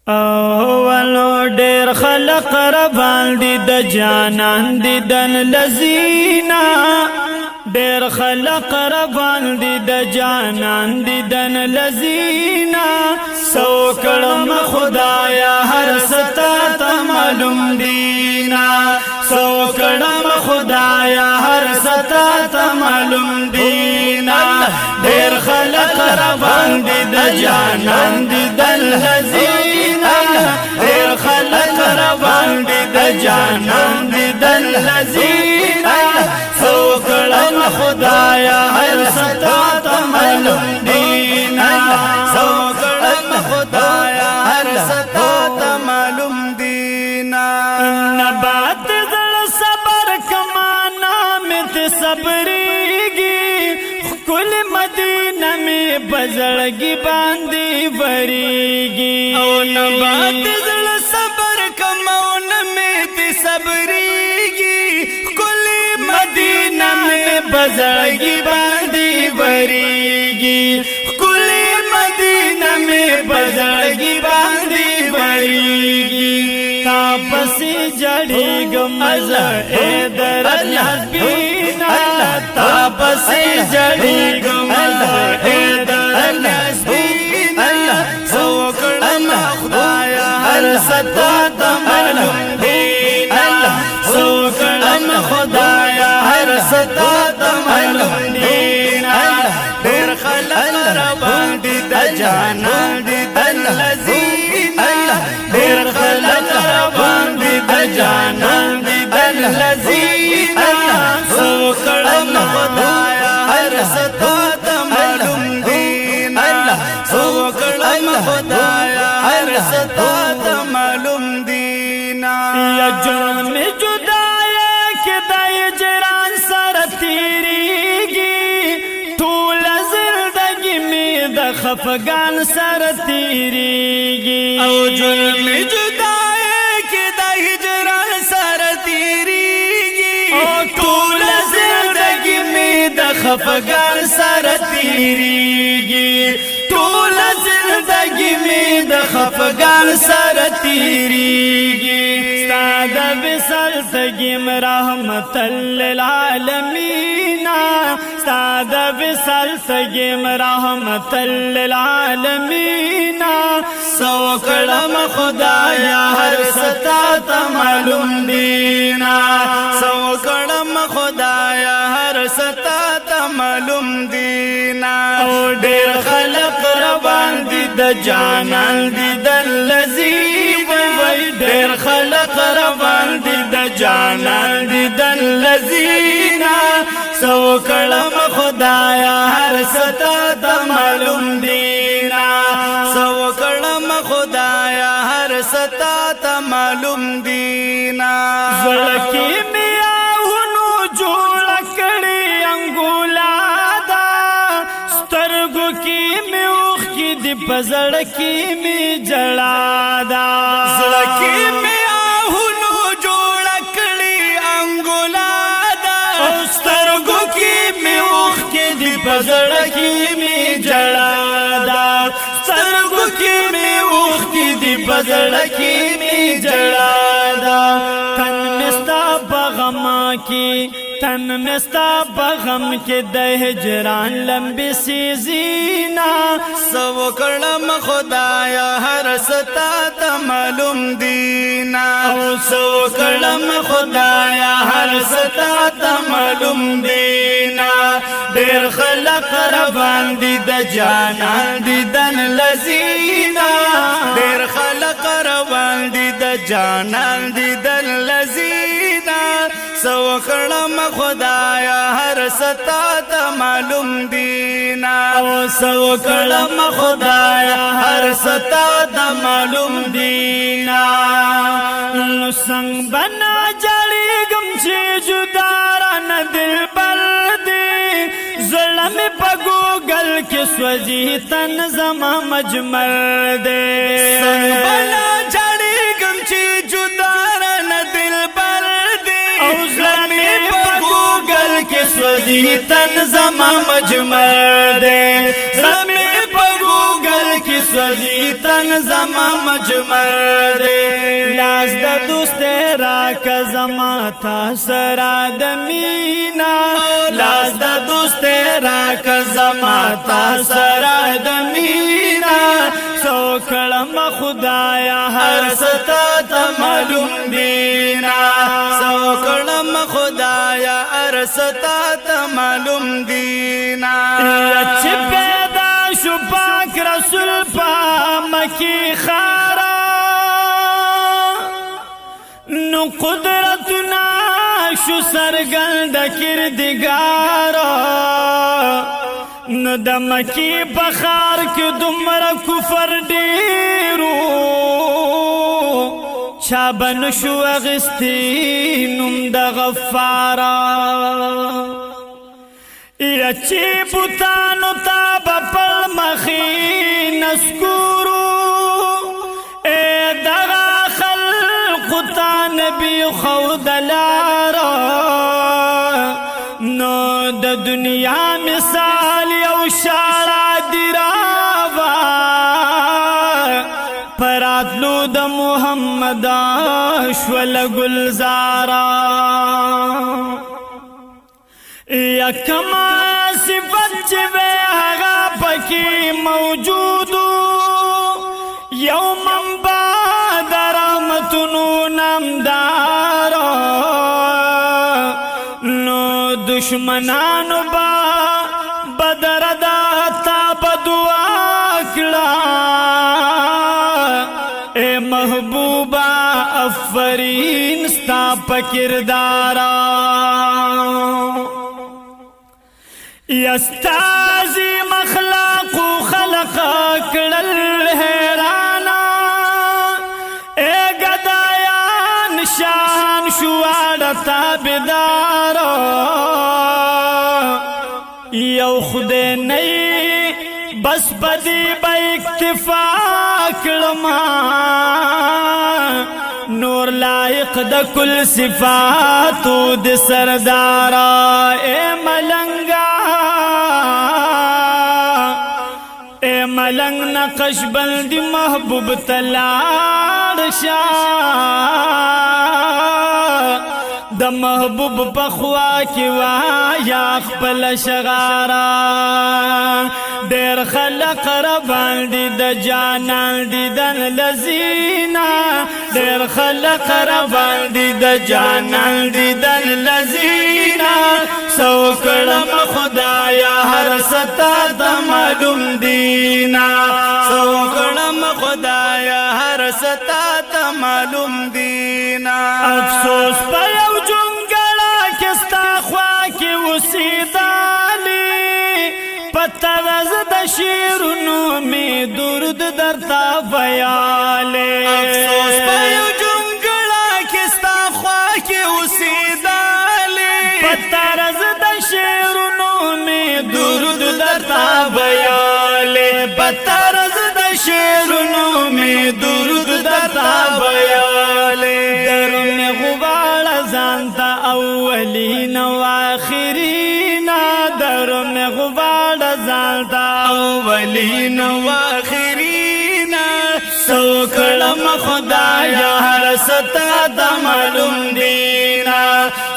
اولو ډیر خلق ربان دي د جانان دي دن لذینا ډیر خلق ربان دي د جانان دي دن لذینا سو کړم خدایا هر ستا ته معلوم دینا سو کړم خدایا هر ستا ته معلوم دینا ډیر خلق ربان دي د جانان دي دن لذینا ډیر خلق روان دي د جانان دي دل لذینا سو کړم خدایا هر ستا ته معلوم دینا سو کړم خدایا هر ستا ته معلوم دینا نبات زړه صبر کمانا مت صبرېږي کل مدینه می بزړګي باندې وریږي او نبات زړه صبر کمون می ته صبرېږي کل مدینه می بزړګي باندې وریږي کل مدینه می بزړګي باندې وریږي تاپسې جړېږم اے درد حسبینا تاپسې جړېږم اے درد حسبینا سو کړم خدایا هر ستا ته معلوم دینا سو کړم خدایا هر ستا ته معلوم دینا ډېر خلق روان دي د جانان دي دل لذینا ډېر خلق روان دي د جانان دي دل لذینا سو کړم خدایا هر ستا ته معلوم دینا سو کړم خدایا هر ستا ته معلوم دینا یا جرم جدایا کې د هجران سره تیریږي ټول زندګي مې د خفګان سره تیریږي او جرم جدایا کې د هجران سره تیریږي او ټول زندګي مې د خفګان سره تیریږي ټول زندگی می د خفگان سر تیریږي ستا د وصال تګیم رحمت للعالمین ستا د وصال تګیم رحمت للعالمین سو کړم خدایا هر ستا ته معلوم دینا سو کړم خدایا هر ستا ته معلوم دینا او ډیر خلق روان دي د جانان دي دل لذینا وای ډیر خلق روان دي د جانان دي دل لذینا سو کړم خدایا هر ستا ته معلوم دینا سو کړم خدایا هر ستا ته معلوم دینا زړکی میا ونو جوړ کړي انګولا دا سترګو کې می اوخ کې دی پزړ کې می جړا دا زړکی میا ونو جوړ کړي انګولا دا سترګو کې می اوخ کې دی پزړ کې می جړا دا سترګو کې می اوخ کې دی پزړ کې می جړا دا تن مستا بغما کی تن مستا بغم کے د ہجران لمبی سی زینا سو کړم خدایا هر ستا ته معلوم دینا سو کړم خدایا هر ستا ته معلوم دینا ډېر خلق روان دي د جانان دي دن لذینا ډېر خلق روان دي د جانان دي دن لذینا سو کړم خدایا هر ستا ته معلوم دینا سو کړم خدایا هر ستا ته معلوم دینا نو څنګه بنا جړېږم چې جدا رانه دلبر دی زړه مې په ګوګل کې سوځي تن زما مجمل دی څنګه بنا جړېږم چې جدا رانه دلبر او زلمی پا گوگل کے سوزی تن زما مجمل دے زلمی پا گوگل کے سوزی تن زما مجمر دے لاس دا دوست راک زما تا سرا د مینا لاس دا دوست راک زما تا سرا د مینا سو کلم خدایا هر ستا تا معلوم دینا سو کلم خدایا هر ستا تا معلوم دینا اچھ پیدا شو پاک رسول پا مکی خارا نو قدرتنا شو سرگند کردگارا نو د مکی بخار کی دمر کفر ډیرو چا بنشو اغستی نم د غفارا یا چی بوتانو تا بپل مخی نسکورو اے دغا خلق تا نبی خود لارا نو د دنیا مثال یو شارع دراوا پراتلو د محمد شول گلزارا یا کما صفت چوے هغا پکی موجودو یومن بعد رحمتنو نمدارا نو دشمنانو با بدر داتا بدعا کلا اے محبوبا افرین ستا پکردارا یستازی مخلاق خلق کڑل حیرانا اے گدایان شان شوارتا بدارا یو خود نئی بس بدی با اکتفا کلما نور لائق دا کل صفاتو دی سردارا اے ملنگا اے ملنگ نقش بندی محبوب تلار شاہ د محبوب پخوا کی وایا خپل شغارا ډیر خلق روان دي د جانان دي دن لذینا ډیر خلق روان دي د جانان دي دن لذینا سو کلم خدایا هر ستا د معلوم دینا سو کلم خدایا هر ستا د معلوم دینا افسوس په یو جونګړه کستا خوا کې وسیدالي پترز د شیرونو می درد درتا ویاله افسوس په یو جونګړه کستا خوا کې وسیدالي پترز د شیرونو می درد درتا ویاله پترز د شیرونو می درد درتا ویاله درم غبار زانتا اولین و آخرین درم غبار زانتا اولین و آخرین سو کلم خدایا هر ستا دا معلوم دینا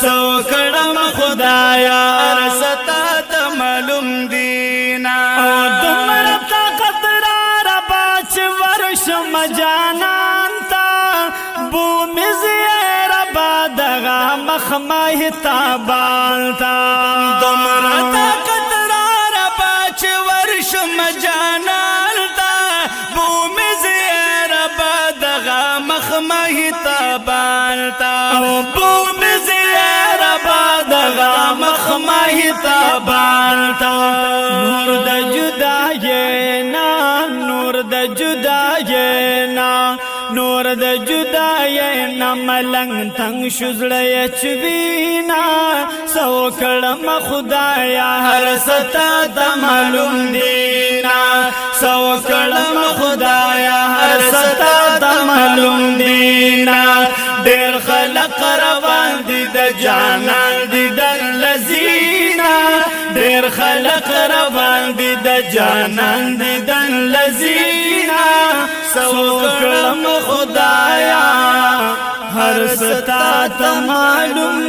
سو کلم خدایا هر ستا دا معلوم دینا دمرتا قدرار باچ ورش مجانان تا بومی زیر بادغا مخمه تابالتا دمرتا قدرار باچ ورش مجانالتا بومی زیر بادغا مخمه تابالتا بومی زیر بادغا مخمه تابالتا نور د جداینا نور د جداینا نور د جداینا ملنگ تنگ شزړی چوینا سو کړم خدایا هر ستا د معلوم دینا سو کړم خدایا هر ستا د معلوم دینا ډیر خلق روان دي د جانان دي د لذینا ډیر خلق روان دي د جانان دي د لذینا سو کړم خدایا هر ستا ته معلوم